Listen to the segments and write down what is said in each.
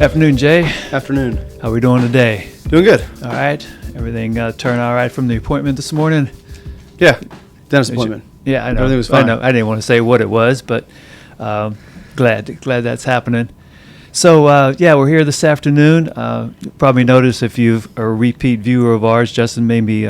Afternoon, Jay. Afternoon. How we doing today? Doing good. All right. Everything turned all right from the appointment this morning? Yeah. Dentist appointment. Yeah, I know. Everything was fine. I know. I didn't want to say what it was, but glad that's happening. So, we're here this afternoon. You probably noticed if you're a repeat viewer of ours, Justin made me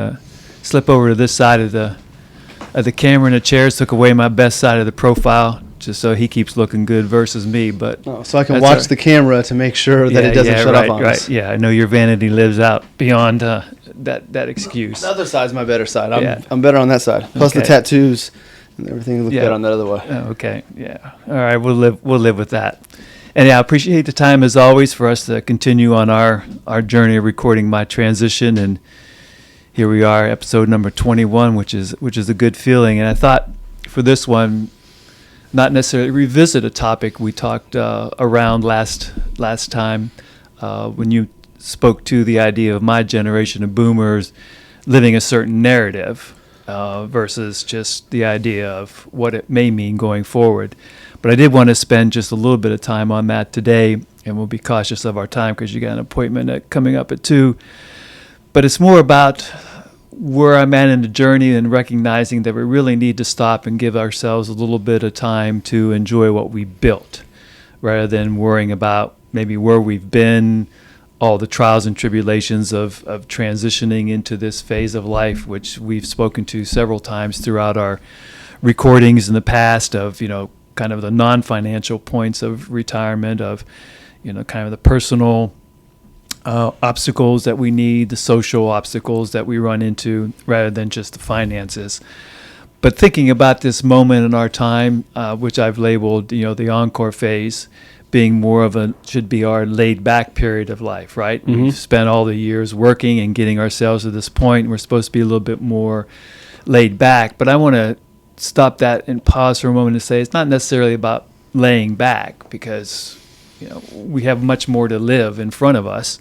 slip over to this side of the camera in the chairs, took away my best side of the profile, just so he keeps looking good versus me. But so I can watch the camera to make sure that it doesn't shut up on us. Yeah, I know your vanity lives out beyond that excuse. The other side's my better side. I'm better on that side. Plus the tattoos and everything look better on that other way. Okay, yeah. All right, we'll live with that. And yeah, I appreciate the time as always for us to continue on our journey of recording my transition. And here we are, episode number 21, which is a good feeling. And I thought for this one, not necessarily revisit a topic we talked around last time when you spoke to the idea of my generation of boomers living a certain narrative versus just the idea of what it may mean going forward. But I did want to spend just a little bit of time on that today, and we'll be cautious of our time because you got an appointment coming up at 2. But it's more about where I'm at in the journey and recognizing that we really need to stop and give ourselves a little bit of time to enjoy what we built rather than worrying about maybe where we've been, all the trials and tribulations of transitioning into this phase of life, which we've spoken to several times throughout our recordings in the past of, kind of the non-financial points of retirement, of, kind of the personal obstacles that we need, the social obstacles that we run into, rather than just the finances. But thinking about this moment in our time, which I've labeled, the Encore phase, being more of should be our laid-back period of life, right? Mm-hmm. We've spent all the years working and getting ourselves to this point. We're supposed to be a little bit more laid back. But I want to stop that and pause for a moment and say it's not necessarily about laying back because we have much more to live in front of us,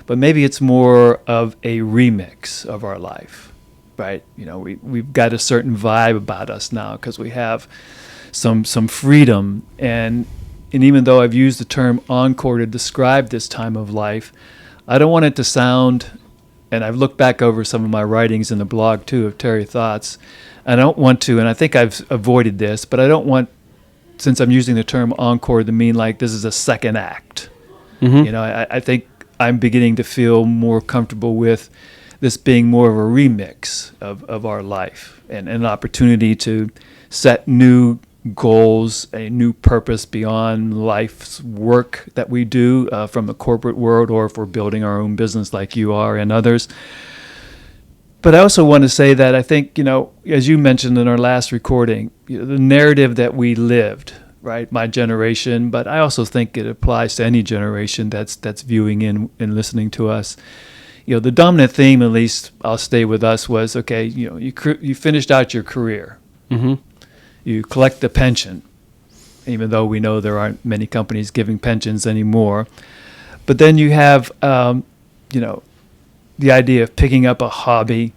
but maybe it's more of a remix of our life, right? We've got a certain vibe about us now because we have some freedom, and even though I've used the term encore to describe this time of life, I don't want it to sound, and I've looked back over some of my writings in the blog too of Terry Thoughts, I don't want to, and I think I've avoided this, but I don't want, since I'm using the term encore, to mean like this is a second act. Mm-hmm. I think I'm beginning to feel more comfortable with this being more of a remix of our life and an opportunity to set new goals, a new purpose beyond life's work that we do from the corporate world, or if we're building our own business like you are and others. But I also want to say that I think, as you mentioned in our last recording, the narrative that we lived, right, my generation, but I also think it applies to any generation that's viewing in and listening to us. The dominant theme, at least I'll stay with us, was, okay, you finished out your career. Mm-hmm. You collect the pension, even though we know there aren't many companies giving pensions anymore. But then you have, the idea of picking up a hobby.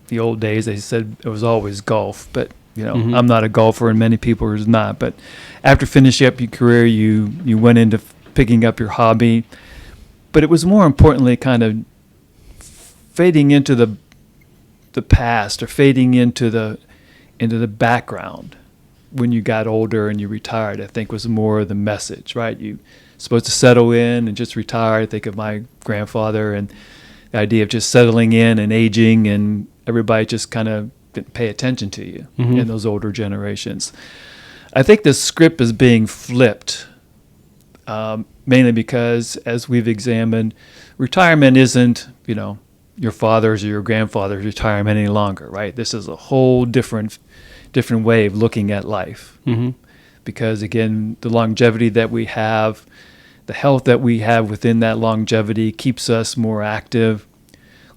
The old days, they said it was always golf, but mm-hmm. I'm not a golfer, and many people are not. But after finishing up your career, you went into picking up your hobby. But it was more importantly kind of fading into the past, or fading into the background when you got older and you retired. I think was more of the message, right? You supposed to settle in and just retire. I think of my grandfather and the idea of just settling in and aging, and everybody just kind of didn't pay attention to you mm-hmm. in those older generations. I think the script is being flipped, mainly because, as we've examined, retirement isn't, your father's or your grandfather's retirement any longer, right? This is a whole different way of looking at life. Mm-hmm. Because, again, the longevity that we have, the health that we have within that longevity keeps us more active.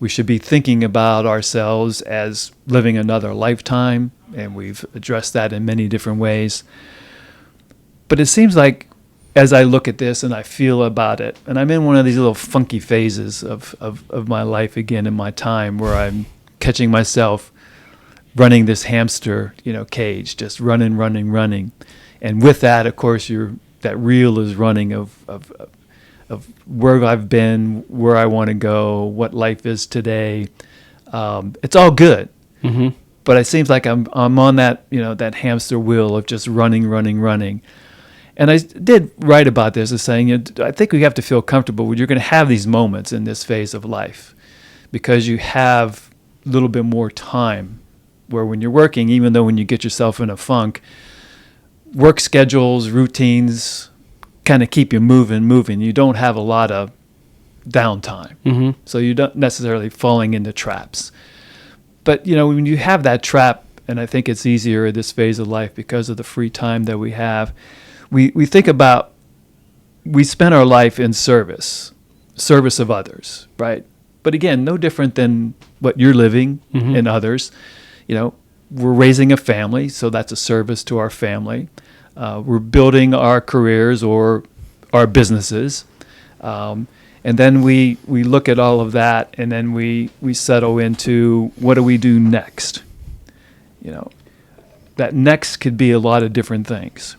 We should be thinking about ourselves as living another lifetime, and we've addressed that in many different ways. But it seems like, as I look at this and I feel about it, and I'm in one of these little funky phases of my life again in my time, where I'm catching myself running this hamster, cage, just running. And with that, of course, that reel is running of of where I've been, where I want to go, what life is today. It's all good. Mm-hmm. But it seems like I'm on that, that hamster wheel of just running. And I did write about this as saying, I think we have to feel comfortable when you're going to have these moments in this phase of life, because you have a little bit more time where when you're working, even though when you get yourself in a funk, work schedules, routines kind of keep you moving. You don't have a lot of downtime. Mm-hmm. So you're not necessarily falling into traps. But, when you have that trap, and I think it's easier in this phase of life because of the free time that we have, we think about, we spend our life in service of others, right? But again, no different than what you're living Mm-hmm. in others. We're raising a family, so that's a service to our family. We're building our careers or our businesses. And then we look at all of that, and then we settle into, what do we do next? That next could be a lot of different things.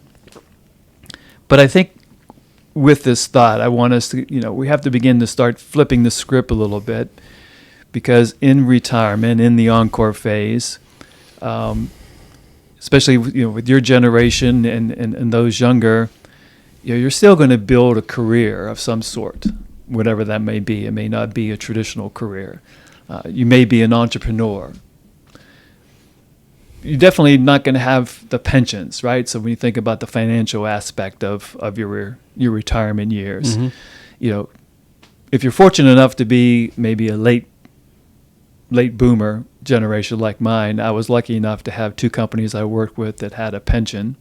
But I think with this thought, I want us to, we have to begin to start flipping the script a little bit, because in retirement, in the Encore phase, especially with your generation and those younger, you're still going to build a career of some sort, whatever that may be. It may not be a traditional career. You may be an entrepreneur. You're definitely not going to have the pensions, right? So when you think about the financial aspect of your retirement years, Mm-hmm. If you're fortunate enough to be maybe a late boomer generation like mine, I was lucky enough to have two companies I worked with that had a pension.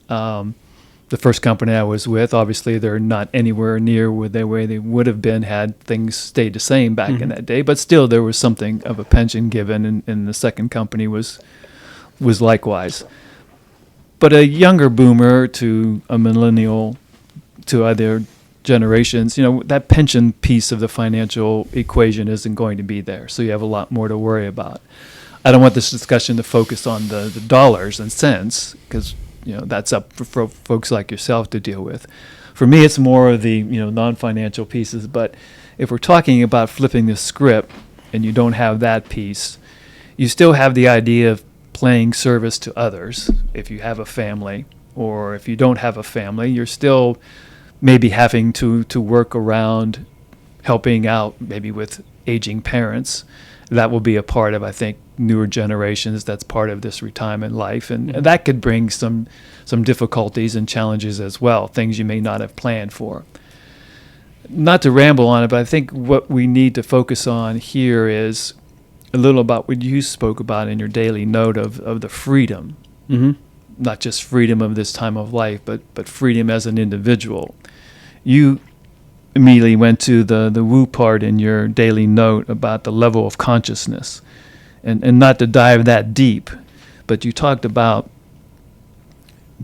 The first company I was with, obviously they're not anywhere near where they would have been had things stayed the same back Mm-hmm. in that day, but still there was something of a pension given, and the second company was likewise. But a younger boomer to a millennial to other generations, that pension piece of the financial equation isn't going to be there, so you have a lot more to worry about. I don't want this discussion to focus on the dollars and cents, because that's up for folks like yourself to deal with. For me, it's more of the non-financial pieces. But if we're talking about flipping the script and you don't have that piece, you still have the idea of playing service to others. If you have a family, or if you don't have a family, you're still maybe having to work around helping out maybe with aging parents. That will be a part of, I think, newer generations. That's part of this retirement life, and that could bring some difficulties and challenges as well, things you may not have planned for. Not to ramble on it, but I think what we need to focus on here is a little about what you spoke about in your daily note of the freedom. Mm-hmm. Not just freedom of this time of life, but freedom as an individual. You immediately went to the woo part in your daily note about the level of consciousness. And not to dive that deep, but you talked about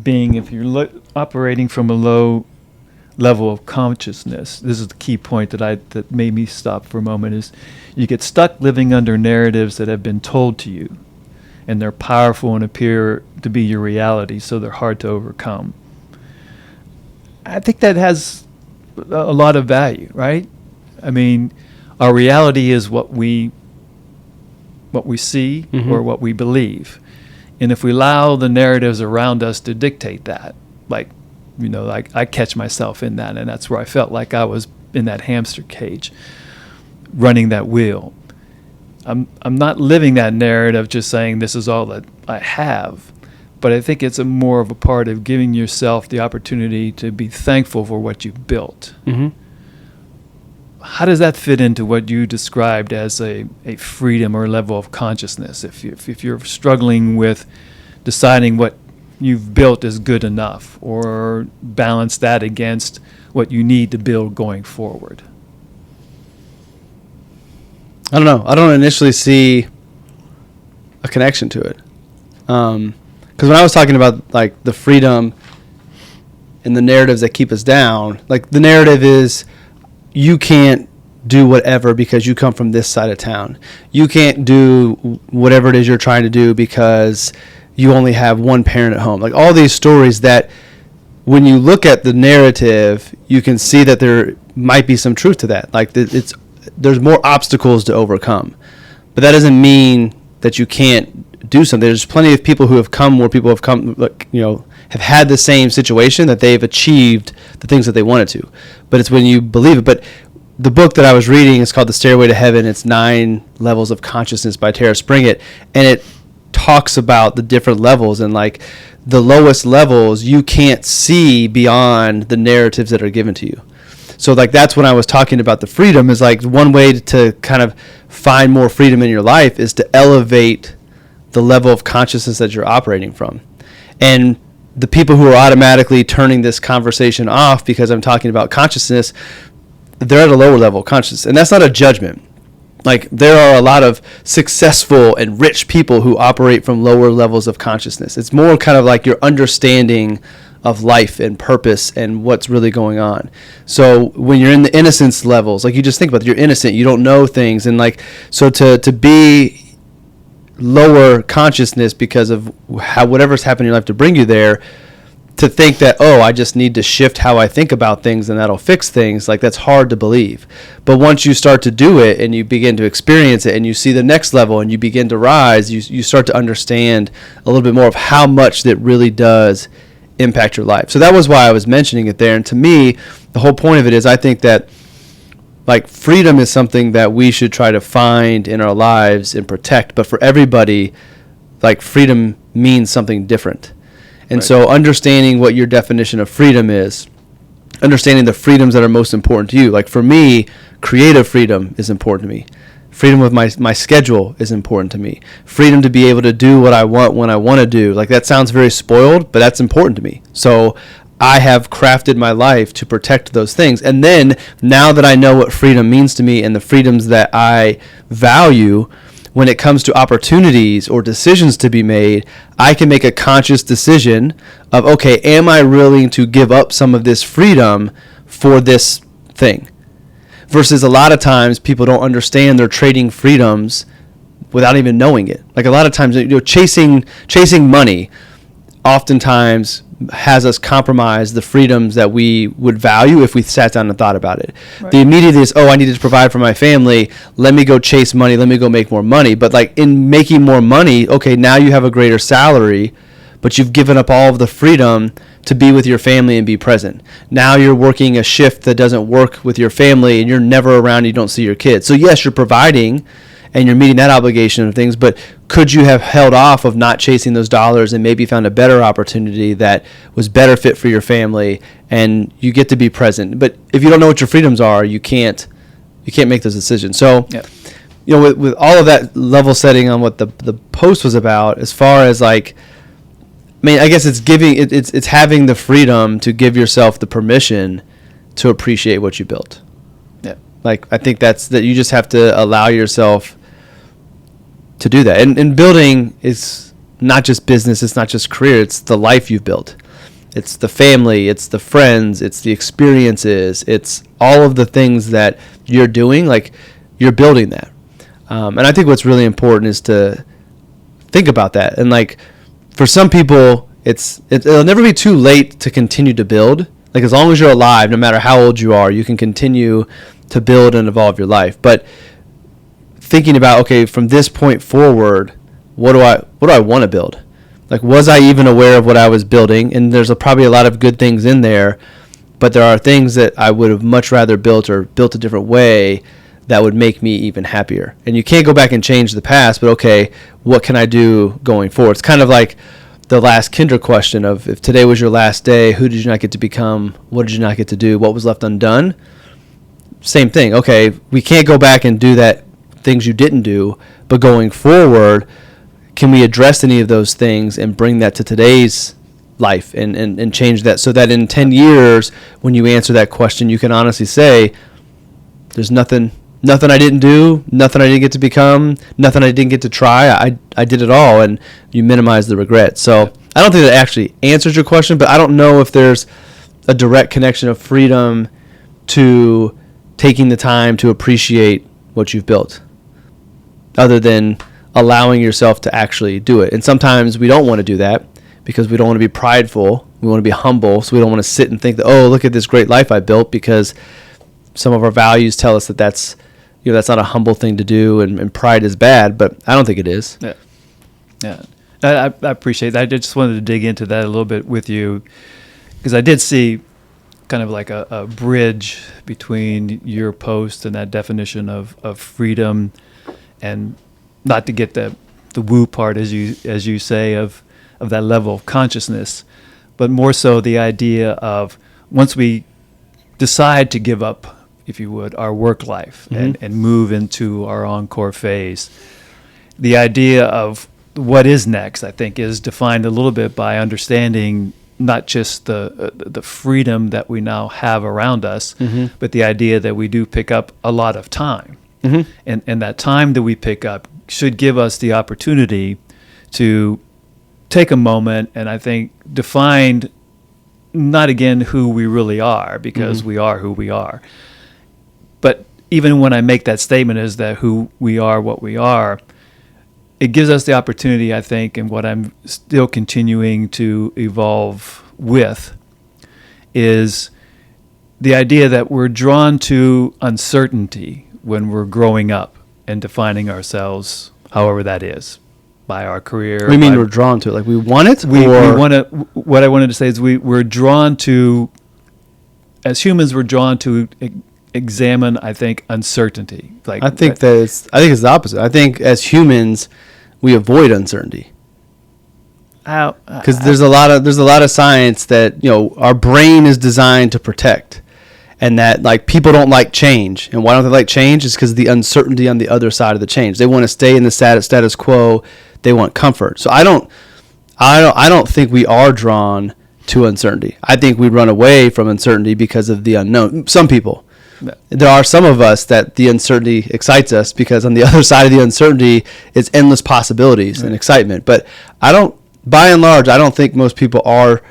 being, if you're operating from a low level of consciousness, this is the key point that made me stop for a moment, is you get stuck living under narratives that have been told to you, and they're powerful and appear to be your reality, so they're hard to overcome. I think that has a lot of value, right? I mean, our reality is what we see, Mm-hmm. or what we believe. And if we allow the narratives around us to dictate that, like I catch myself in that, and that's where I felt like I was in that hamster cage, running that wheel. I'm not living that narrative just saying this is all that I have, but I think it's more of a part of giving yourself the opportunity to be thankful for what you've built. Mm-hmm. How does that fit into what you described as a freedom or level of consciousness? If you're struggling with deciding what you've built is good enough, or balance that against what you need to build going forward? I don't know. I don't initially see a connection to it. Because when I was talking about like the freedom and the narratives that keep us down, like the narrative is you can't do whatever because you come from this side of town. You can't do whatever it is you're trying to do because you only have one parent at home. Like all these stories that when you look at the narrative, you can see that there might be some truth to that. Like there's more obstacles to overcome, but that doesn't mean that you can't do something. There's plenty of people who have come where people have come, like, have had the same situation, that they've achieved the things that they wanted to. But it's when you believe it. But the book that I was reading is called The Stairway to Heaven. It's 9 Levels of Consciousness by Tara Springett, and it talks about the different levels, and like the lowest levels you can't see beyond the narratives that are given to you. So like that's when I was talking about the freedom, is like one way to kind of find more freedom in your life is to elevate the level of consciousness that you're operating from. And the people who are automatically turning this conversation off because I'm talking about consciousness, they're at a lower level of consciousness. And that's not a judgment. Like, there are a lot of successful and rich people who operate from lower levels of consciousness. It's more kind of like your understanding of life and purpose and what's really going on. So when you're in the innocence levels, like, you just think about it, you're innocent, you don't know things. And like, so to be lower consciousness because of how whatever's happened in your life to bring you there, to think that, oh, I just need to shift how I think about things and that'll fix things, like, that's hard to believe. But once you start to do it and you begin to experience it and you see the next level and you begin to rise, you start to understand a little bit more of how much that really does impact your life. So that was why I was mentioning it there. And to me, the whole point of it is, I think that, like, freedom is something that we should try to find in our lives and protect. But for everybody, like, freedom means something different. And so understanding what your definition of freedom is, understanding the freedoms that are most important to you. Like, for me, creative freedom is important to me. Freedom with my schedule is important to me. Freedom to be able to do what I want when I want to do. Like, that sounds very spoiled, but that's important to me. So I have crafted my life to protect those things. And then, now that I know what freedom means to me and the freedoms that I value, when it comes to opportunities or decisions to be made, I can make a conscious decision of, okay, am I willing to give up some of this freedom for this thing? Versus a lot of times people don't understand they're trading freedoms without even knowing it. Like, a lot of times, chasing money oftentimes has us compromise the freedoms that we would value if we sat down and thought about it. Right. The immediate is, oh, I need to provide for my family. Let me go chase money. Let me go make more money. But, like, in making more money, okay, now you have a greater salary, but you've given up all of the freedom to be with your family and be present. Now you're working a shift that doesn't work with your family, and you're never around, you don't see your kids. So yes, you're providing and you're meeting that obligation of things, but could you have held off of not chasing those dollars and maybe found a better opportunity that was better fit for your family, and you get to be present? But if you don't know what your freedoms are, you can't make those decisions. So, yep. With all of that level setting on what the post was about, as far as, like, I mean, I guess it's having the freedom to give yourself the permission to appreciate what you built. Yeah. Like, I think that you just have to allow yourself to do that. And building is not just business, it's not just career, it's the life you've built. It's the family, it's the friends, it's the experiences, it's all of the things that you're doing, like, you're building that. And I think what's really important is to think about that. And, like, for some people, it'll never be too late to continue to build. Like, as long as you're alive, no matter how old you are, you can continue to build and evolve your life. But thinking about, okay, from this point forward, what do I want to build? Like, was I even aware of what I was building? And there's probably a lot of good things in there, but there are things that I would have much rather built or built a different way that would make me even happier. And you can't go back and change the past, but okay, what can I do going forward? It's kind of like the last Kinder question of, if today was your last day, who did you not get to become? What did you not get to do? What was left undone? Same thing. Okay, we can't go back and do that, things you didn't do, but going forward, can we address any of those things and bring that to today's life and change that, so that in 10 years, when you answer that question, you can honestly say, there's nothing I didn't do, nothing I didn't get to become, nothing I didn't get to try. I did it all, and you minimize the regret. So I don't think that actually answers your question, but I don't know if there's a direct connection of freedom to taking the time to appreciate what you've built, other than allowing yourself to actually do it. And sometimes we don't want to do that because we don't want to be prideful. We want to be humble, so we don't want to sit and think that, oh, look at this great life I built, because some of our values tell us that that's not a humble thing to do, and pride is bad, but I don't think it is. Yeah. Yeah. I appreciate that. I just wanted to dig into that a little bit with you, because I did see kind of like a bridge between your post and that definition of freedom, and not to get the woo part, as you say, of that level of consciousness, but more so the idea of once we decide to give up, if you would, our work life and move into our Encore phase, the idea of what is next, I think, is defined a little bit by understanding not just the freedom that we now have around us, but the idea that we do pick up a lot of time. And that time that we pick up should give us the opportunity to take a moment and, I think, define not again who we really are, because we are who we are. But even when I make that statement is that who we are, what we are, it gives us the opportunity, I think, and what I'm still continuing to evolve with is the idea that we're drawn to uncertainty when we're growing up and defining ourselves, however that is, by our career. What do you mean we're drawn to it? Like we want it? We want to. What I wanted to say is we're drawn to, as humans, we're drawn to examine, I think, uncertainty. Like I think it's the opposite. I think as humans, we avoid uncertainty. Because there's a lot of science that our brain is designed to protect, and that like people don't like change. And why don't they like change? Is because of the uncertainty on the other side of the change. They want to stay in the status quo. They want comfort. So I don't think we are drawn to uncertainty. I think we run away from uncertainty because of the unknown. Some people. There are some of us that the uncertainty excites us, because on the other side of the uncertainty is endless possibilities and excitement. But by and large, I don't think most people are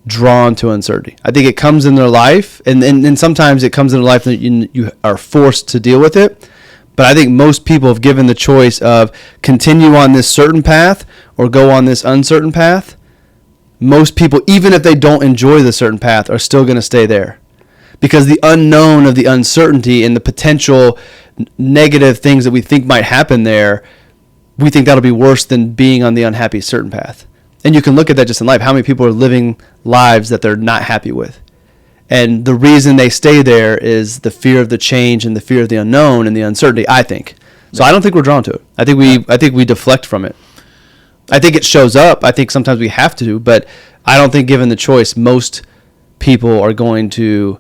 drawn to uncertainty. I think it comes in their life, and sometimes it comes in their life that you are forced to deal with it. But I think most people have given the choice of continue on this certain path or go on this uncertain path. Most people, even if they don't enjoy the certain path, are still going to stay there. Because the unknown of the uncertainty and the potential negative things that we think might happen there, we think that'll be worse than being on the unhappy certain path. And you can look at that just in life. How many people are living lives that they're not happy with? And the reason they stay there is the fear of the change and the fear of the unknown and the uncertainty, I think. So I don't think we're drawn to it. I think we deflect from it. I think it shows up. I think sometimes we have to, but I don't think given the choice, most people are going to,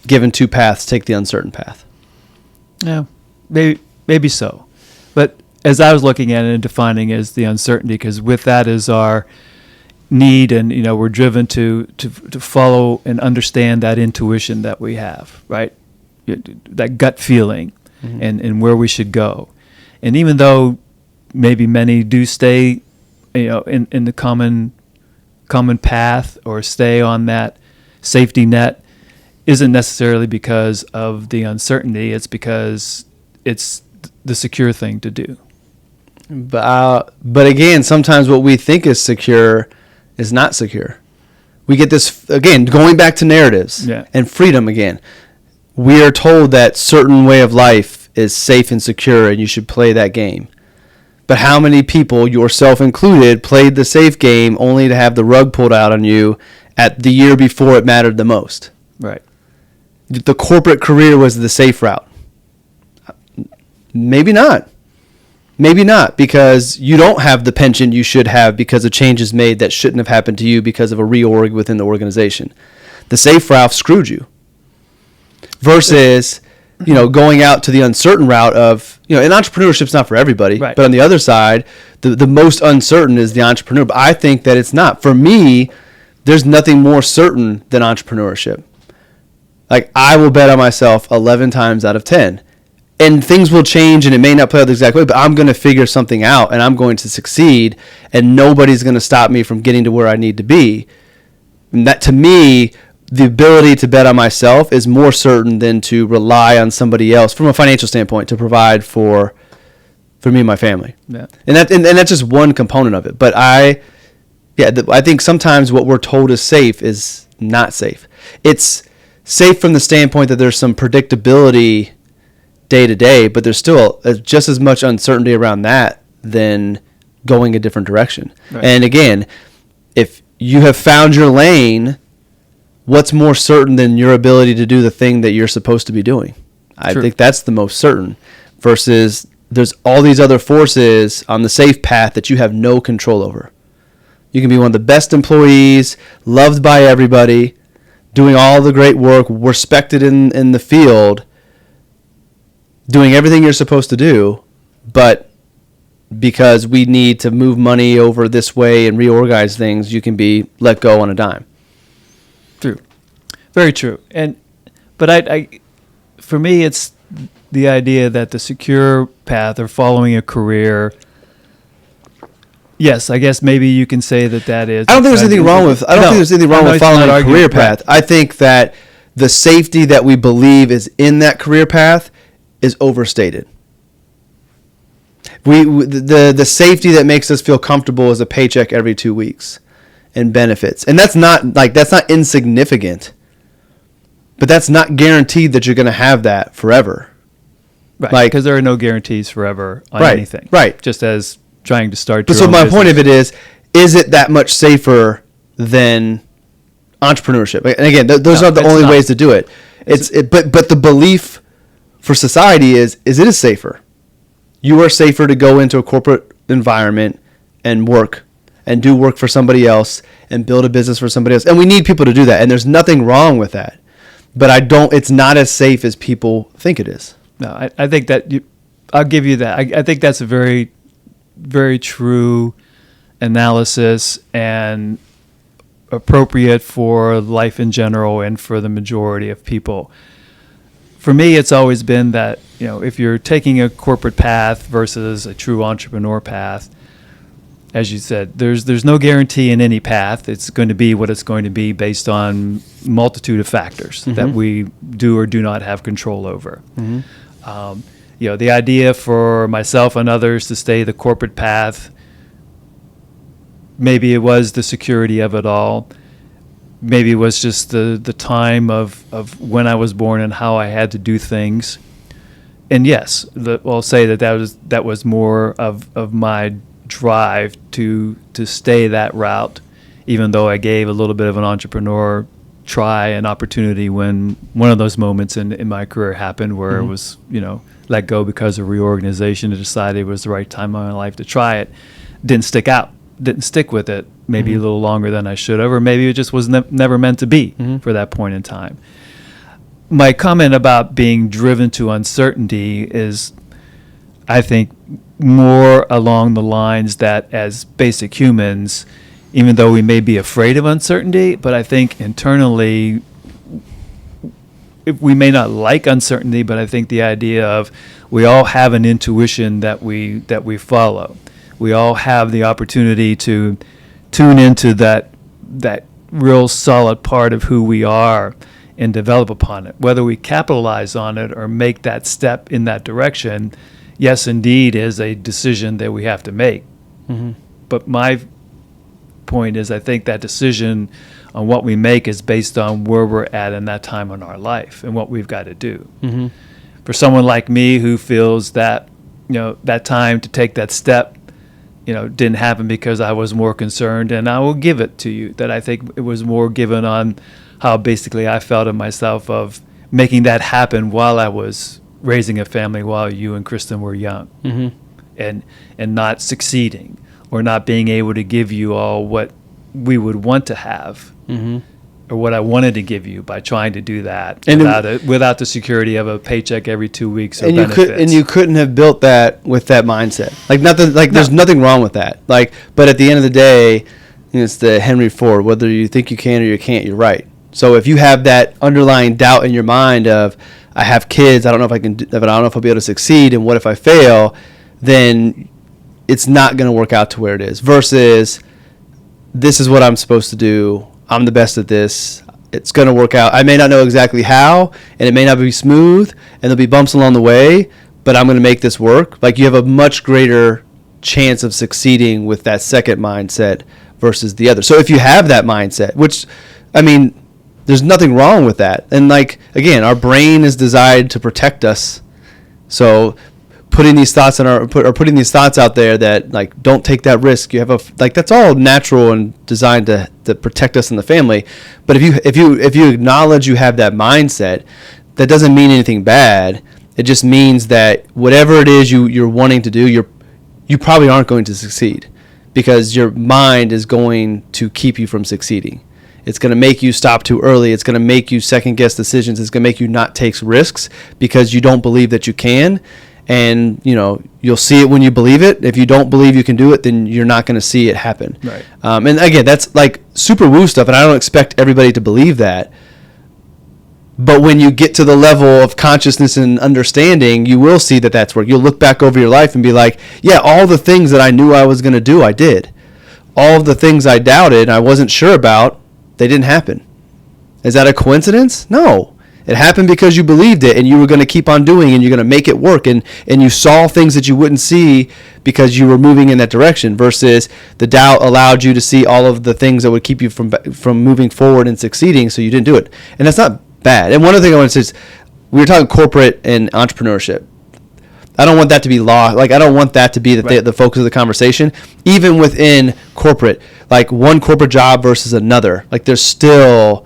given two paths, take the uncertain path. Yeah, maybe so. But as I was looking at it and defining it as the uncertainty, because with that is our need, and we're driven to follow and understand that intuition that we have, right? That gut feeling, and where we should go. And even though maybe many do stay, in the common path or stay on that safety net, isn't necessarily because of the uncertainty. It's because it's the secure thing to do. But again, sometimes what we think is secure is not secure. We get this, again, going back to narratives and freedom again. We are told that certain way of life is safe and secure and you should play that game. But how many people, yourself included, played the safe game only to have the rug pulled out on you at the year before it mattered the most? Right. The corporate career was the safe route. Maybe not. Maybe not, because you don't have the pension you should have because of changes made that shouldn't have happened to you because of a reorg within the organization. The safe route screwed you. Versus, going out to the uncertain route of, and entrepreneurship's not for everybody. Right. But on the other side, the most uncertain is the entrepreneur. But I think that it's not. For me, there's nothing more certain than entrepreneurship. Like, I will bet on myself 11 times out of 10. And things will change, and it may not play out the exact way, but I'm going to figure something out, and I'm going to succeed, and nobody's going to stop me from getting to where I need to be. And that, to me, the ability to bet on myself is more certain than to rely on somebody else from a financial standpoint to provide for me and my family. Yeah. And that's just one component of it. But Yeah, I think sometimes what we're told is safe is not safe. It's safe from the standpoint that there's some predictability day to day, but there's still just as much uncertainty around that than going a different direction. Right. And again, if you have found your lane, what's more certain than your ability to do the thing that you're supposed to be doing? I think that's the most certain, versus there's all these other forces on the safe path that you have no control over. You can be one of the best employees, loved by everybody, doing all the great work, respected in the field, doing everything you're supposed to do, but because we need to move money over this way and reorganize things, you can be let go on a dime. True. Very true. But I for me, it's the idea that the secure path or following a career, yes, I guess maybe you can say that is. I don't think there's anything wrong with. I don't think there's anything wrong with following a career path. Right. I think that the safety that we believe is in that career path is overstated. The safety that makes us feel comfortable is a paycheck every 2 weeks and benefits, and that's not insignificant. But that's not guaranteed that you're going to have that forever. Right, because there are no guarantees forever on anything. Right. Just as trying to start your own business. Point of it is it that much safer than entrepreneurship? And again, those are the only ways to do it. But the belief for society is it is safer. You are safer to go into a corporate environment and work and do work for somebody else and build a business for somebody else. And we need people to do that. And there's nothing wrong with that. But it's not as safe as people think it is. No, I think that I'll give you that. I think that's a very, very true analysis and appropriate for life in general and for the majority of people. For me, it's always been that, if you're taking a corporate path versus a true entrepreneur path, as you said, there's no guarantee in any path. It's going to be what it's going to be based on multitude of factors that we do or do not have control over. The idea for myself and others to stay the corporate path, maybe it was the security of it all. Maybe it was just the time of when I was born and how I had to do things. And yes, I'll say that was more of my drive to stay that route, even though I gave a little bit of an entrepreneur try and opportunity when one of those moments in my career happened where it was, let go because of reorganization to decide it was the right time in my life to try it. Didn't stick with it maybe a little longer than I should have, or maybe it just was never meant to be for that point in time. My comment about being driven to uncertainty is, I think, more along the lines that as basic humans, even though we may be afraid of uncertainty, but I think internally, we may not like uncertainty, but I think the idea of we all have an intuition that we follow. We all have the opportunity to tune into that real solid part of who we are and develop upon it. Whether we capitalize on it or make that step in that direction, yes, indeed, is a decision that we have to make. But my point is, I think that decision on what we make is based on where we're at in that time in our life and what we've got to do. For someone like me who feels that, that time to take that step, didn't happen because I was more concerned, and I will give it to you that I think it was more given on how basically I felt in myself of making that happen while I was raising a family, while you and Kristen were young, and not succeeding or not being able to give you all what we would want to have, or what I wanted to give you by trying to do that without the security of a paycheck every 2 weeks or benefits. You couldn't have built that with that mindset. There's nothing wrong with that. But at the end of the day, it's the Henry Ford. Whether you think you can or you can't, you're right. So if you have that underlying doubt in your mind of, I have kids, I don't know if I can, but I don't know if I'll be able to succeed, and what if I fail, then it's not going to work out to where it is. Versus, this is what I'm supposed to do. I'm the best at this. It's going to work out. I may not know exactly how, and it may not be smooth, and there'll be bumps along the way, but I'm going to make this work. You have a much greater chance of succeeding with that second mindset versus the other. So if you have that mindset, which, I mean, there's nothing wrong with that. And like, again, our brain is designed to protect us. So putting these thoughts putting these thoughts out there that like, don't take that risk. You have that's all natural and designed to protect us in the family. But if you acknowledge you have that mindset, that doesn't mean anything bad. It just means that whatever it is you're wanting to do, you probably aren't going to succeed, because your mind is going to keep you from succeeding. It's going to make you stop too early. It's going to make you second guess decisions. It's going to make you not take risks because you don't believe that you can. And, you'll see it when you believe it. If you don't believe you can do it, then you're not going to see it happen. Right. And again, that's like super woo stuff, and I don't expect everybody to believe that. But when you get to the level of consciousness and understanding, you will see that that's work. You'll look back over your life and be like, yeah, all the things that I knew I was going to do, I did. All of the things I doubted and I wasn't sure about, they didn't happen. Is that a coincidence? No. It happened because you believed it and you were going to keep on doing, and you're going to make it work. And you saw things that you wouldn't see because you were moving in that direction, versus the doubt allowed you to see all of the things that would keep you from moving forward and succeeding, so you didn't do it. And that's not bad. And one other thing I want to say is, we were talking corporate and entrepreneurship. I don't want that to be law. Like, I don't want that to be the focus of the conversation. Even within corporate, like one corporate job versus another, like there's still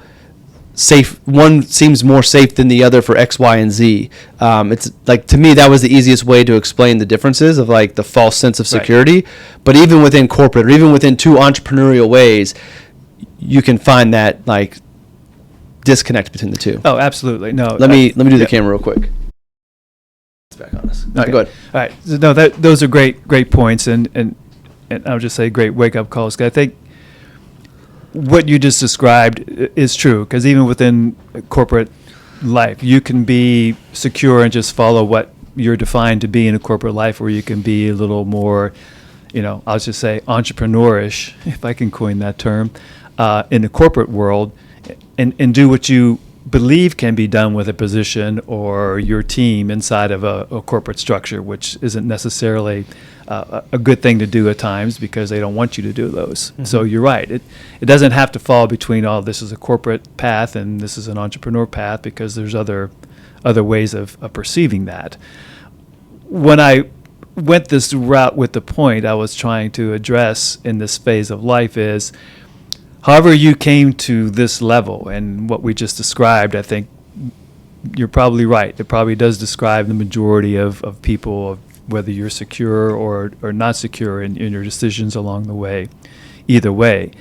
safe. One seems more safe than the other for X, Y, and Z. It's like, to me, that was the easiest way to explain the differences of like the false sense of security. Right. But even within corporate, or even within two entrepreneurial ways, you can find that like disconnect between the two. Oh, absolutely. No. Let me do the camera real quick. It's back on us. Okay. Go ahead. All right. So, no, those are great points, and I'll just say great wake up calls. I think what you just described is true, because even within corporate life, you can be secure and just follow what you're defined to be in a corporate life, or you can be a little more, I'll just say entrepreneurish, if I can coin that term, in the corporate world. And do what you believe can be done with a position or your team inside of a corporate structure, which isn't necessarily a good thing to do at times, because they don't want you to do those. Mm-hmm. So you're right. It doesn't have to fall between, this is a corporate path and this is an entrepreneur path, because there's other ways of perceiving that. When I went this route with the point I was trying to address in this phase of life is, however you came to this level and what we just described, I think you're probably right. It probably does describe the majority of people, of whether you're secure or not secure in your decisions along the way. Either way,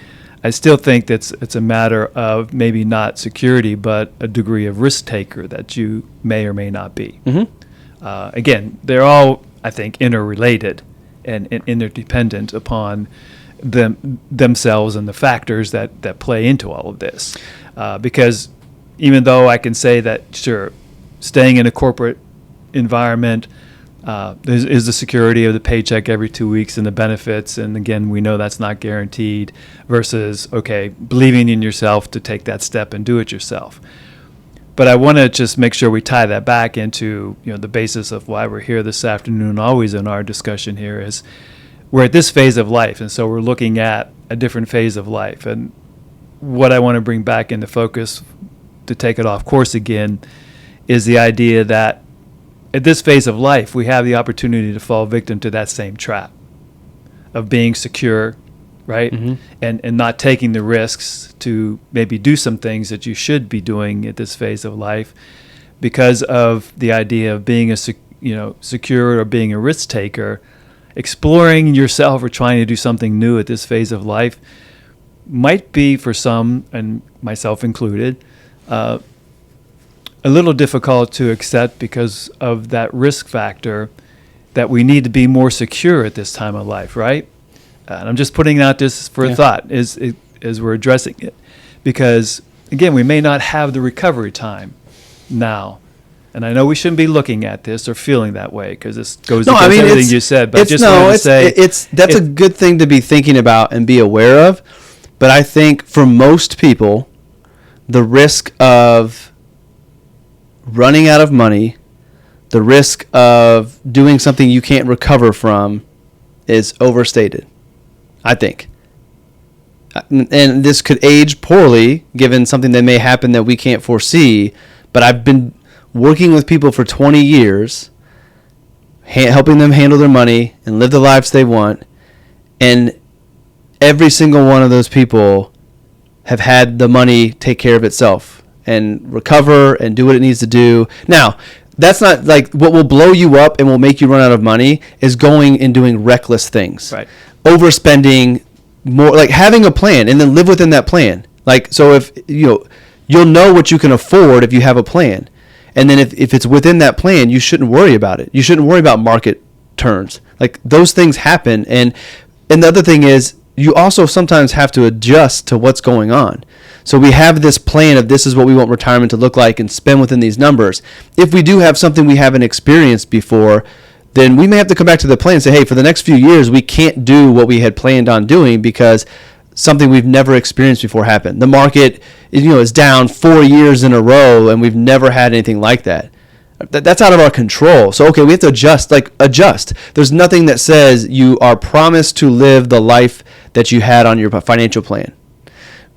I still think it's a matter of maybe not security, but a degree of risk taker that you may or may not be. Mm-hmm. Again, they're all, I think, interrelated and interdependent upon themselves and the factors that play into all of this. Because even though I can say that, sure, staying in a corporate environment is the security of the paycheck every 2 weeks and the benefits, and again, we know that's not guaranteed, versus, okay, believing in yourself to take that step and do it yourself. But I want to just make sure we tie that back into the basis of why we're here this afternoon, always in our discussion here, is we're at this phase of life, and so we're looking at a different phase of life. And what I want to bring back into focus, to take it off course again, is the idea that at this phase of life, we have the opportunity to fall victim to that same trap of being secure, right? Mm-hmm. And not taking the risks to maybe do some things that you should be doing at this phase of life, because of the idea of being secure or being a risk taker. Exploring yourself or trying to do something new at this phase of life might be, for some, and myself included, a little difficult to accept because of that risk factor, that we need to be more secure at this time of life, right? And I'm just putting out this for a thought as we're addressing it, because, again, we may not have the recovery time now. And I know we shouldn't be looking at this or feeling that way, because this goes against everything you said. But I just wanted to say that's a good thing to be thinking about and be aware of. But I think for most people, the risk of running out of money, the risk of doing something you can't recover from, is overstated, I think. and this could age poorly given something that may happen that we can't foresee, but I've been working with people for 20 years, helping them handle their money and live the lives they want, and every single one of those people have had the money take care of itself and recover and do what it needs to do. Now, that's not like what will blow you up and will make you run out of money is going and doing reckless things. Right. Overspending, more like having a plan and then live within that plan. Like, so if you'll know what you can afford if you have a plan. And then if it's within that plan, you shouldn't worry about it. You shouldn't worry about market turns. Like, those things happen. And the other thing is, you also sometimes have to adjust to what's going on. So we have this plan of this is what we want retirement to look like and spend within these numbers. If we do have something we haven't experienced before, then we may have to come back to the plan and say, hey, for the next few years, we can't do what we had planned on doing because something we've never experienced before happened. The market is down 4 years in a row, and we've never had anything like that. That's out of our control. So, okay, we have to adjust. There's nothing that says you are promised to live the life that you had on your financial plan.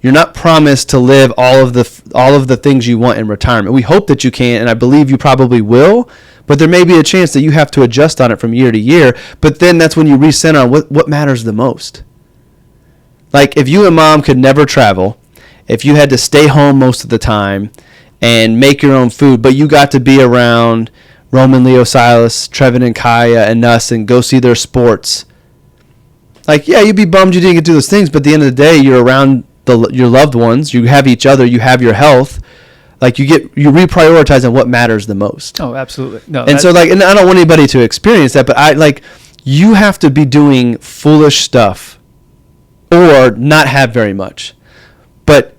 You're not promised to live all of the things you want in retirement. We hope that you can, and I believe you probably will, but there may be a chance that you have to adjust on it from year to year. But then that's when you recenter on what matters the most. Like, if you and mom could never travel, if you had to stay home most of the time and make your own food, but you got to be around Roman, Leo, Silas, Trevin, and Kaya, and us, and go see their sports. Like, yeah, you'd be bummed you didn't get to do those things, but at the end of the day, you're around your loved ones, you have each other, you have your health. Like, you reprioritize on what matters the most. Oh, absolutely. No, and so, like, and I don't want anybody to experience that, but you have to be doing foolish stuff or not have very much. But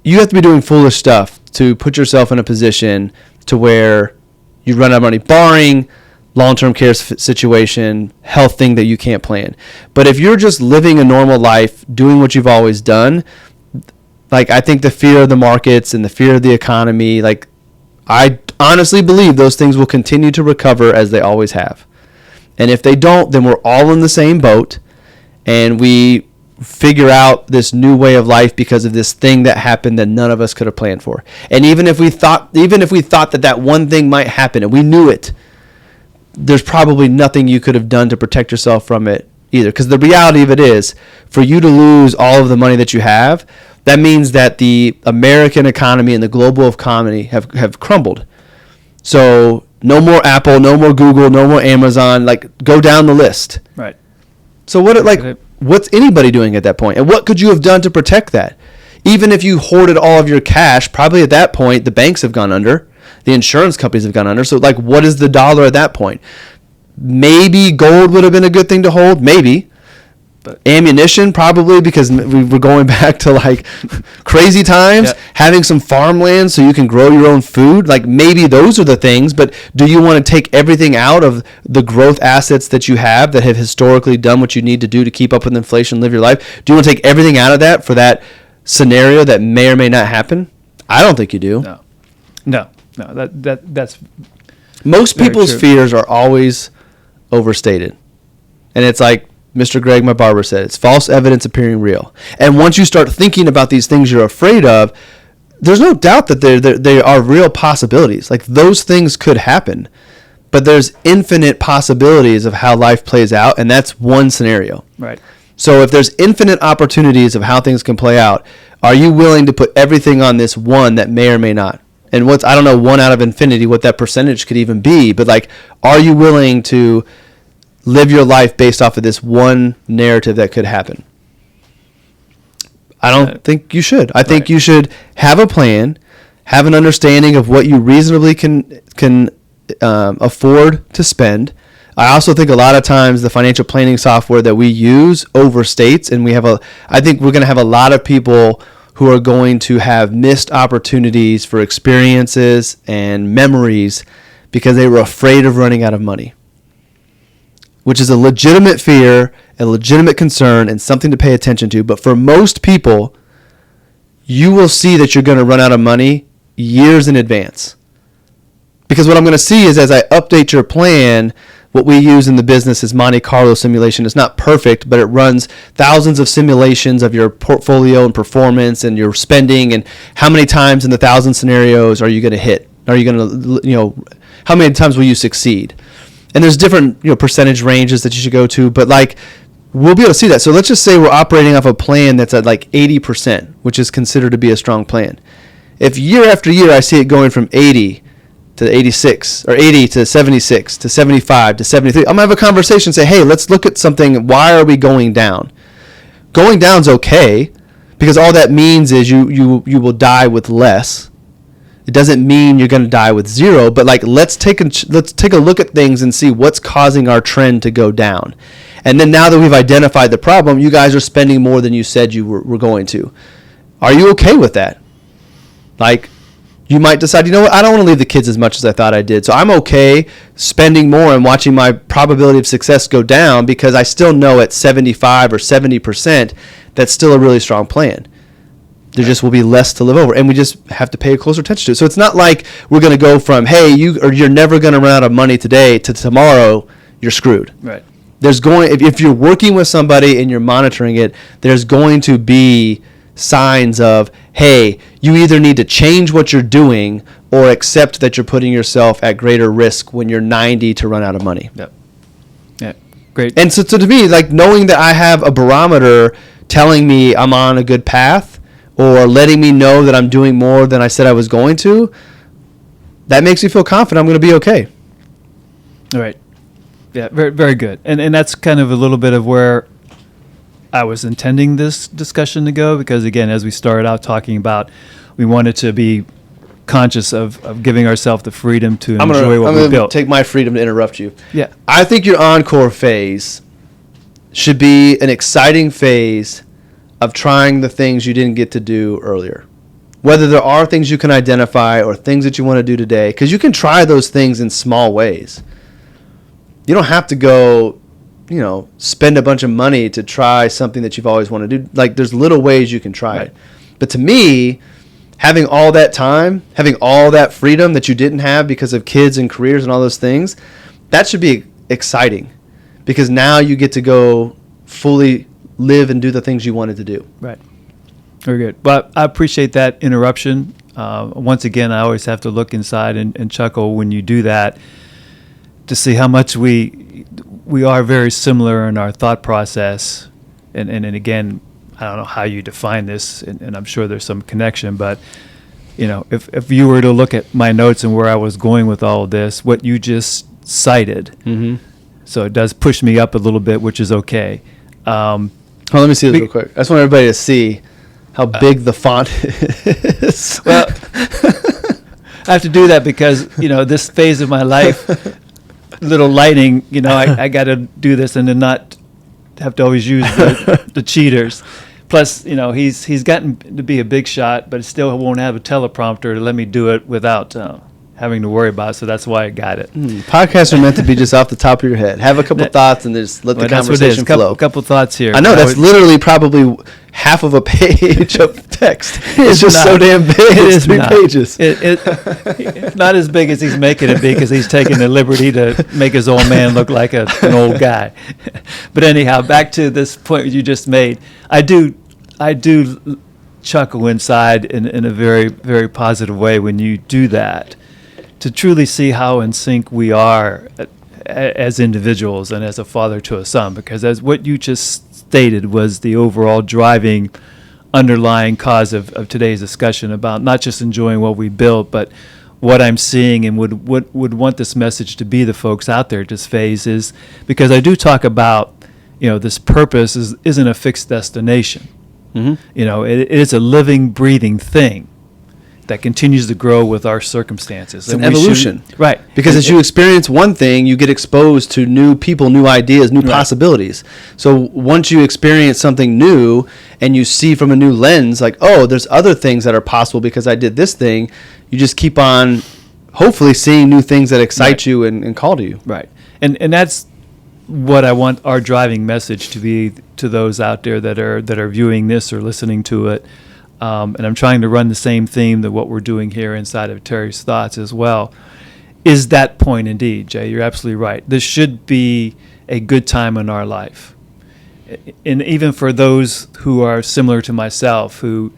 you have to be doing foolish stuff to put yourself in a position to where you run out of money, barring long-term care situation, health thing that you can't plan. But if you're just living a normal life, doing what you've always done, like, I think the fear of the markets and the fear of the economy, like, I honestly believe those things will continue to recover as they always have. And if they don't, then we're all in the same boat, and we figure out this new way of life because of this thing that happened that none of us could have planned for. And even if we thought that one thing might happen and we knew it, there's probably nothing you could have done to protect yourself from it either. Because the reality of it is, for you to lose all of the money that you have, that means that the American economy and the global economy have crumbled. So no more Apple, no more Google, no more Amazon. Like, go down the list. Right. So what's anybody doing at that point? And what could you have done to protect that? Even if you hoarded all of your cash, probably at that point the banks have gone under, the insurance companies have gone under. So, like, what is the dollar at that point? Maybe gold would have been a good thing to hold, maybe. But ammunition, probably, because we were going back to, like, crazy times. Yeah. Having some farmland so you can grow your own food, like, maybe those are the things. But do you want to take everything out of the growth assets that you have that have historically done what you need to do to keep up with inflation, live your life? Do you want to take everything out of that for that scenario that may or may not happen? I don't think you do. No. That's most people's fears are always overstated, and it's like Mr. Greg, my barber, said, it's false evidence appearing real. And once you start thinking about these things you're afraid of, there's no doubt that they are real possibilities. Like, those things could happen, but there's infinite possibilities of how life plays out, and that's one scenario. Right. So if there's infinite opportunities of how things can play out, are you willing to put everything on this one that may or may not? And I don't know, 1 out of infinity, what that percentage could even be, but, like, are you willing to live your life based off of this one narrative that could happen? I don't think you should. I think you should have a plan, have an understanding of what you reasonably can afford to spend. I also think a lot of times the financial planning software that we use overstates, and I think we're going to have a lot of people who are going to have missed opportunities for experiences and memories because they were afraid of running out of money, which is a legitimate fear, a legitimate concern, and something to pay attention to. But for most people, you will see that you're going to run out of money years in advance. Because what I'm going to see is, as I update your plan, what we use in the business is Monte Carlo simulation. It's not perfect, but it runs thousands of simulations of your portfolio and performance and your spending and how many times in the 1,000 scenarios are you going to hit? Are you going to, how many times will you succeed? And there's different, percentage ranges that you should go to, but like we'll be able to see that. So let's just say we're operating off a plan that's at like 80%, which is considered to be a strong plan. If year after year I see it going from 80 to 86 or 80 to 76 to 75 to 73, I'm going to have a conversation and say, hey, let's look at something. Why are we going down? Going down's okay because all that means is you will die with less. It doesn't mean you're going to die with zero, but like let's take a look at things and see what's causing our trend to go down. And then now that we've identified the problem, you guys are spending more than you said you were going to. Are you okay with that? Like you might decide, you know what, I don't want to leave the kids as much as I thought I did. So I'm okay spending more and watching my probability of success go down because I still know at 75 or 70% that's still a really strong plan. There just will be less to live over, and we just have to pay closer attention to it. So it's not like we're going to go from, hey, you're never going to run out of money today to tomorrow you're screwed. Right. There's if you're working with somebody and you're monitoring it, there's going to be signs of, hey, you either need to change what you're doing or accept that you're putting yourself at greater risk when you're 90 to run out of money. Yep. Yeah. Great. And so to me, like knowing that I have a barometer telling me I'm on a good path, or letting me know that I'm doing more than I said I was going to, that makes me feel confident I'm going to be okay. All right. Yeah, very, very good. And that's kind of a little bit of where I was intending this discussion to go, because, again, as we started out talking about, we wanted to be conscious of giving ourselves the freedom to enjoy what we built. I'm going to take my freedom to interrupt you. Yeah. I think your Encore phase should be an exciting phase of trying the things you didn't get to do earlier. Whether there are things you can identify or things that you want to do today, because you can try those things in small ways. You don't have to go, spend a bunch of money to try something that you've always wanted to do. Like, there's little ways you can try it. But to me, having all that time, having all that freedom that you didn't have because of kids and careers and all those things, that should be exciting, because now you get to go fully live and do the things you wanted to do. Right. Very good. But I appreciate that interruption. Once again, I always have to look inside and chuckle when you do that to see how much we are very similar in our thought process. And again, I don't know how you define this, and I'm sure there's some connection, but if you were to look at my notes and where I was going with all of this, what you just cited, so it does push me up a little bit, which is okay. Let me see this real quick. I just want everybody to see how big the font is. Well, I have to do that because, this phase of my life, little lighting, I got to do this and then not have to always use the cheaters. Plus, he's gotten to be a big shot, but still won't have a teleprompter to let me do it without having to worry about it, so that's why I got it. Podcasts are meant to be just off the top of your head. Have a couple thoughts and just let the conversation flow. A couple thoughts here. I know, that's literally probably half of a page of text. It's just so damn big. It is 3 pages. It's not as big as he's making it be, because he's taking the liberty to make his old man look like an old guy. But anyhow, back to this point you just made. I do chuckle inside in a very, very positive way when you do that, to truly see how in sync we are as individuals and as a father to a son, because as what you just stated was the overall driving underlying cause of today's discussion about not just enjoying what we built, but what I'm seeing and would want this message to be the folks out there at this phase is, because I do talk about, this purpose isn't a fixed destination. It is a living, breathing thing that continues to grow with our circumstances. It's an evolution. Right. Because as you experience one thing, you get exposed to new people, new ideas, new possibilities. So once you experience something new and you see from a new lens, like, oh, there's other things that are possible because I did this thing, you just keep on hopefully seeing new things that excite you and call to you. Right. And that's what I want our driving message to be to those out there that are viewing this or listening to it. And I'm trying to run the same theme that what we're doing here inside of Terry's Thoughts as well, is that point indeed, Jay. You're absolutely right. This should be a good time in our life. And even for those who are similar to myself, who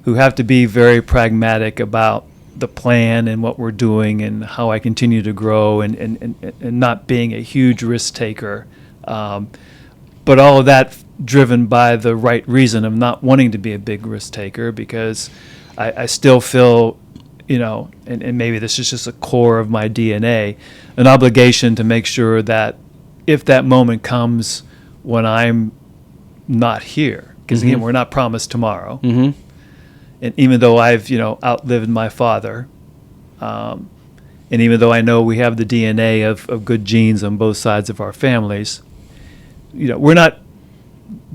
have to be very pragmatic about the plan and what we're doing and how I continue to grow and not being a huge risk taker. But all of that driven by the right reason of not wanting to be a big risk taker, because I still feel, and maybe this is just a core of my DNA, an obligation to make sure that if that moment comes when I'm not here, because again, we're not promised tomorrow. Mm-hmm. And even though I've, outlived my father, and even though I know we have the DNA of good genes on both sides of our families, we're not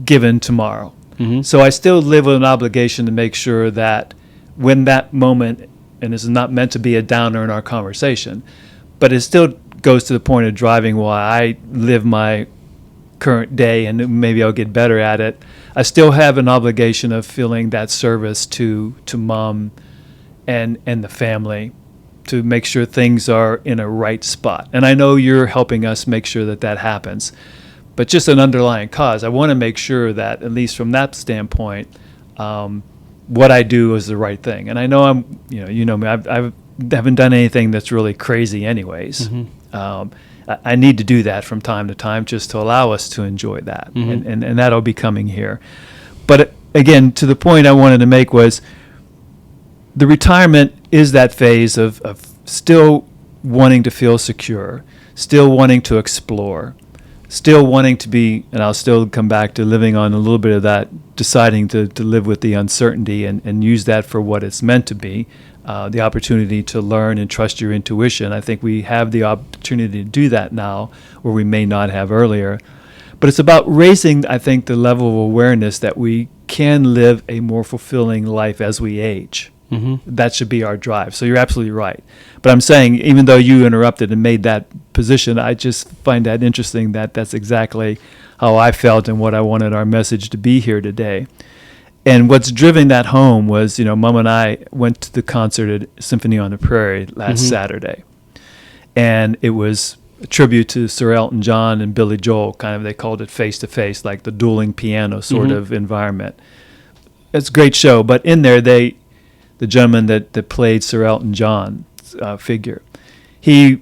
given tomorrow. Mm-hmm. So I still live with an obligation to make sure that when that moment, and this is not meant to be a downer in our conversation, but it still goes to the point of driving why I live my current day, and maybe I'll get better at it. I still have an obligation of feeling that service to mom and the family, to make sure things are in a right spot. And I know you're helping us make sure that happens. But just an underlying cause, I want to make sure that, at least from that standpoint, what I do is the right thing. And I know I'm, you know me, I haven't done anything that's really crazy anyways. Mm-hmm. I need to do that from time to time just to allow us to enjoy that. Mm-hmm. And that'll be coming here. But again, to the point I wanted to make was the retirement is that phase of still wanting to feel secure, still wanting to explore, still wanting to be, and I'll still come back to living on a little bit of that, deciding to live with the uncertainty and use that for what it's meant to be. The opportunity to learn and trust your intuition. I think we have the opportunity to do that now, where we may not have earlier. But it's about raising, I think, the level of awareness that we can live a more fulfilling life as we age. Mm-hmm. That should be our drive. So you're absolutely right. But I'm saying, even though you interrupted and made that position, I just find that interesting that that's exactly how I felt and what I wanted our message to be here today. And what's driven that home was, Mom and I went to the concert at Symphony on the Prairie last Saturday. And it was a tribute to Sir Elton John and Billy Joel, kind of, they called it face-to-face, like the dueling piano sort of environment. It's a great show, but in there, the gentleman that played Sir Elton John's figure, he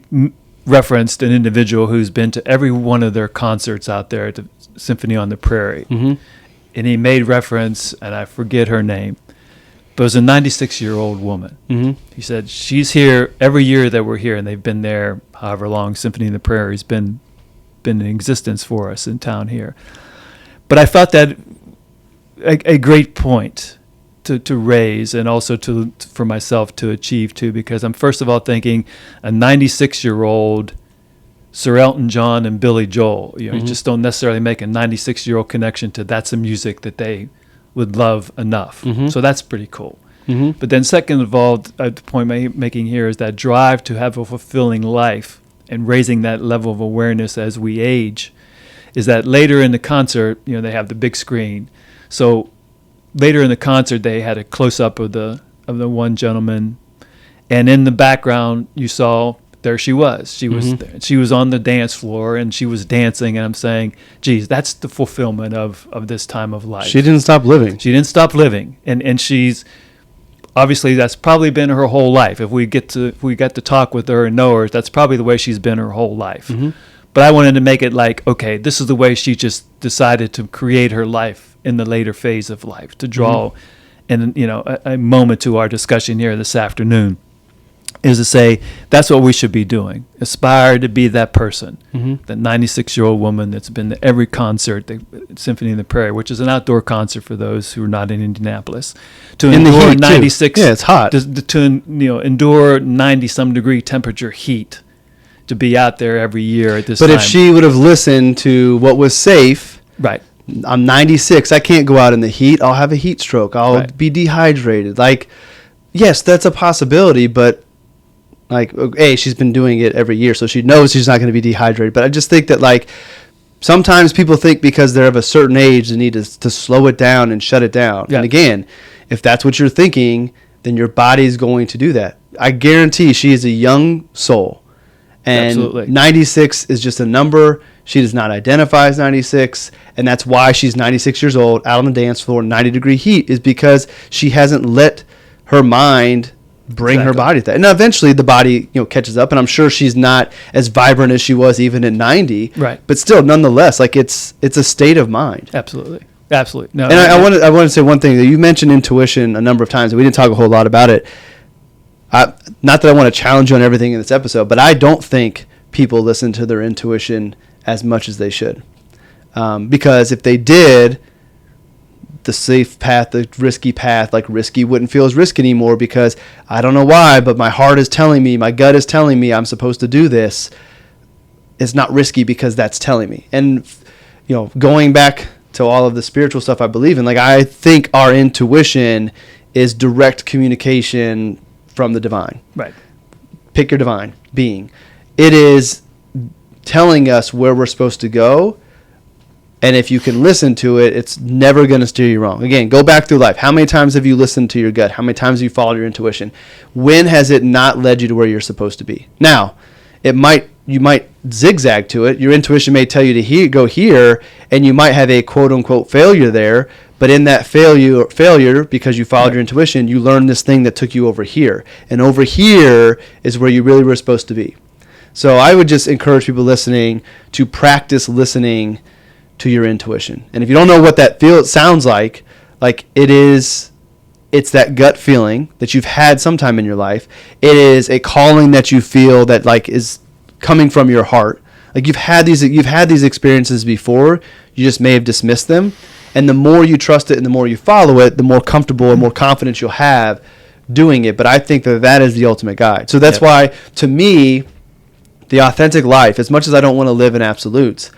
referenced an individual who's been to every one of their concerts out there at the Symphony on the Prairie. Mm-hmm. And he made reference, and I forget her name, but it was a 96-year-old woman. Mm-hmm. He said, she's here every year that we're here, and they've been there however long Symphony in the Prairie has been in existence for us in town here. But I thought that a great point to raise, and also for myself to achieve too, because I'm first of all thinking a 96-year-old Sir Elton John and Billy Joel. You just don't necessarily make a 96-year-old connection to that's a music that they would love enough. Mm-hmm. So that's pretty cool. Mm-hmm. But then second of all, the point I'm making here is that drive to have a fulfilling life and raising that level of awareness as we age, is that later in the concert, they have the big screen. So later in the concert, they had a close-up of the one gentleman, and in the background, you saw there she was. She was there. She was on the dance floor, and she was dancing, and I'm saying, geez, that's the fulfillment of this time of life. She didn't stop living. She didn't stop living. And she's, obviously, that's probably been her whole life. If we get to talk with her and know her, that's probably the way she's been her whole life. Mm-hmm. But I wanted to make it like, okay, this is the way she just decided to create her life in the later phase of life, to draw a moment to our discussion here this afternoon, is to say that's what we should be doing. Aspire to be that person, that 96-year-old woman that's been to every concert, the Symphony in the Prairie, which is an outdoor concert for those who are not in Indianapolis. To in endure the heat 96, too. Yeah, it's hot. To endure 90-some degree temperature heat, to be out there every year at this time. But if she would have listened to what was safe, right? I'm 96. I can't go out in the heat. I'll have a heat stroke. I'll be dehydrated. Like, yes, that's a possibility, but like, hey, she's been doing it every year, so she knows she's not going to be dehydrated. But I just think that, like, sometimes people think because they're of a certain age, they need to slow it down and shut it down. Yeah. And again, if that's what you're thinking, then your body's going to do that. I guarantee she is a young soul. And Absolutely. 96 is just a number. She does not identify as 96. And that's why she's 96 years old, out on the dance floor, 90-degree heat, is because she hasn't let her mind bring her body to that. And now eventually the body, catches up. And I'm sure she's not as vibrant as she was even at 90. Right. But still, nonetheless, like it's a state of mind. Absolutely. Absolutely. No. And I want to say one thing. That you mentioned intuition a number of times, and we didn't talk a whole lot about it. Not that I want to challenge you on everything in this episode, but I don't think people listen to their intuition as much as they should. Because if they did, the safe path, the risky path, like risky wouldn't feel as risky anymore, because I don't know why, but my heart is telling me, my gut is telling me I'm supposed to do this. It's not risky because that's telling me. And, going back to all of the spiritual stuff I believe in, like I think our intuition is direct communication from the divine. Right. Pick your divine being. It is telling us where we're supposed to go. And if you can listen to it, it's never going to steer you wrong. Again, go back through life. How many times have you listened to your gut? How many times have you followed your intuition? When has it not led you to where you're supposed to be? Now, you might zigzag to it. Your intuition may tell you to go here, and you might have a quote-unquote failure there. But in that failure, because you followed your intuition, you learned this thing that took you over here. And over here is where you really were supposed to be. So I would just encourage people listening to practice listening to your intuition. And if you don't know what that sounds like it's that gut feeling that you've had sometime in your life. It is a calling that you feel that is coming from your heart. Like you've had these experiences before, you just may have dismissed them. And the more you trust it and the more you follow it, the more comfortable and more confidence you'll have doing it. But I think that is the ultimate guide. So that's why, to me, the authentic life, as much as I don't want to live in absolutes,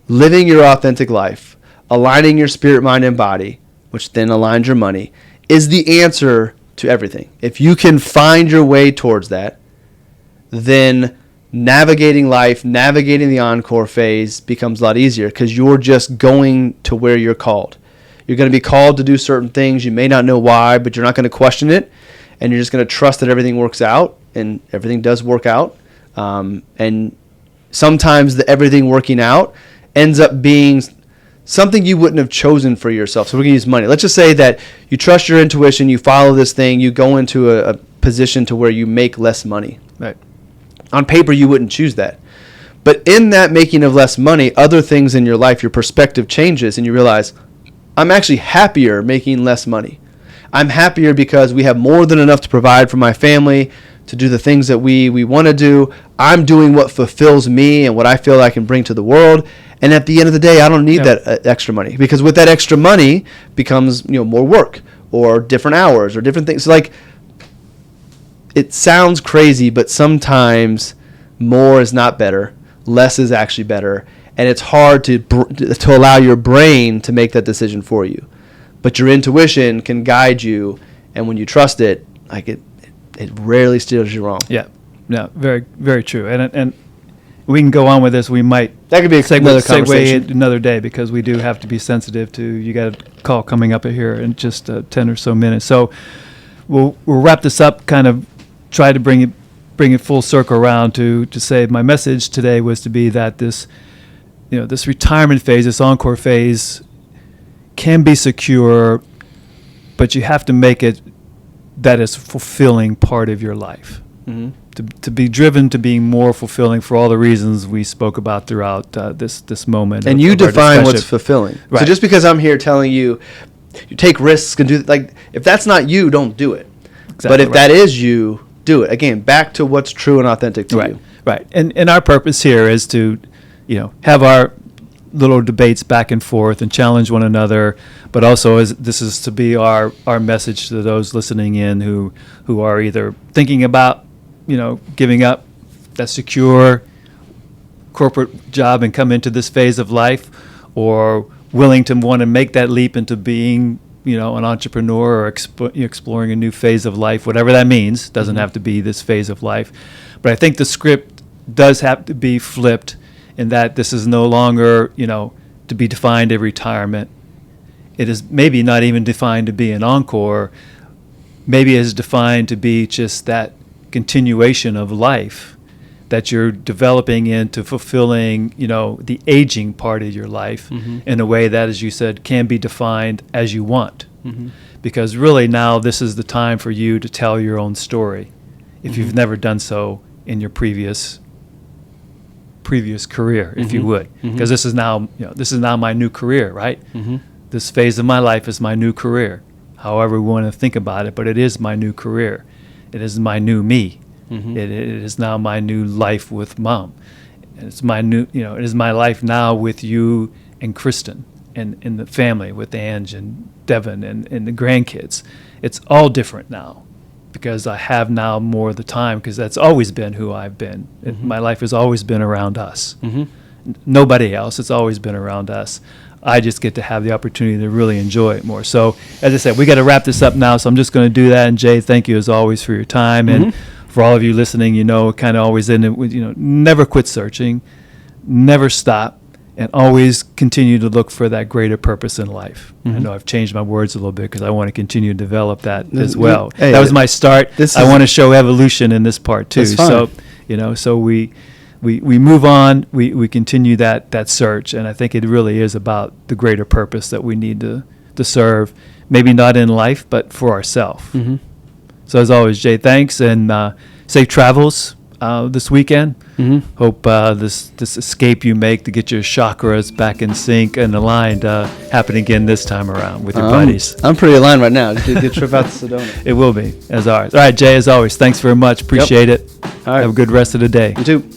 living your authentic life, aligning your spirit, mind, and body, which then aligns your money, is the answer to everything. If you can find your way towards that, then navigating life, navigating the Encore phase becomes a lot easier, because you're just going to where you're called. You're going to be called to do certain things. You may not know why, but you're not going to question it, and you're just going to trust that everything works out, and everything does work out. And sometimes the everything working out ends up being something you wouldn't have chosen for yourself. So we're going to use money. Let's just say that you trust your intuition, you follow this thing, you go into a position to where you make less money. Right. On paper, you wouldn't choose that. But in that making of less money, other things in your life, your perspective changes, and you realize, I'm actually happier making less money. I'm happier because we have more than enough to provide for my family, to do the things that we want to do. I'm doing what fulfills me and what I feel I can bring to the world. And at the end of the day, I don't need that extra money, because with that extra money becomes more work or different hours or different things. So it sounds crazy, but sometimes more is not better. Less is actually better. And it's hard to allow your brain to make that decision for you. But your intuition can guide you, and when you trust it, it rarely steers you wrong. Yeah. No, very, very true. And we can go on with this. We might that could be another conversation segue another day, because we do have to be sensitive to, you got a call coming up here in just 10 or so minutes. So we'll wrap this up, kind of try to bring it full circle around to say my message today was to be that this retirement phase, this Encore phase, can be secure, but you have to make it that is fulfilling part of your life. Mm-hmm. To be driven to being more fulfilling for all the reasons we spoke about throughout this moment. And you define what's fulfilling. Right. So just because I'm here telling you take risks and do if that's not you, don't do it. Exactly. But if that is you, do it. Again, back to what's true and authentic to you. Right. And our purpose here is to have our little debates back and forth and challenge one another, but also this is to be our message to those listening in who are either thinking about giving up that secure corporate job and come into this phase of life, or willing to want to make that leap into being an entrepreneur or exploring a new phase of life, whatever that means. Doesn't have to be this phase of life, but I think the script does have to be flipped, in that this is no longer to be defined as retirement. It is maybe not even defined to be an Encore. Maybe it is defined to be just that continuation of life that you're developing into fulfilling, the aging part of your life in a way that, as you said, can be defined as you want. Because really now this is the time for you to tell your own story if you've never done so in your previous career, if you would. Because this is now my new career, right? This phase of my life is my new career. However we want to think about it, but it is my new career. It is my new me. It is now my new life with Mom. And it's my new, it is my life now with you and Kristen and in the family with Ange and Devin and the grandkids. It's all different now because I have now more of the time, because that's always been who I've been. My life has always been around us. Nobody else. It's always been around us. I just get to have the opportunity to really enjoy it more. So, as I said, we got to wrap this up now, so I'm just going to do that. And Jay, thank you as always for your time. And for all of you listening, kind of always in it with, never quit searching, never stop, and always continue to look for that greater purpose in life. I know I've changed my words a little bit because I want to continue to develop that as well. Hey, that was my start. I want to show evolution in this part too. So, so we move on, we continue that search, and I think it really is about the greater purpose that we need to serve, maybe not in life, but for ourselves. So as always, Jay, thanks, and safe travels this weekend. Hope this escape you make to get your chakras back in sync and aligned happen again this time around with your buddies. I'm pretty aligned right now. Just a good trip out to Sedona. It will be, as ours. All right, Jay, as always, thanks very much. Appreciate it. All right. Have a good rest of the day. You too.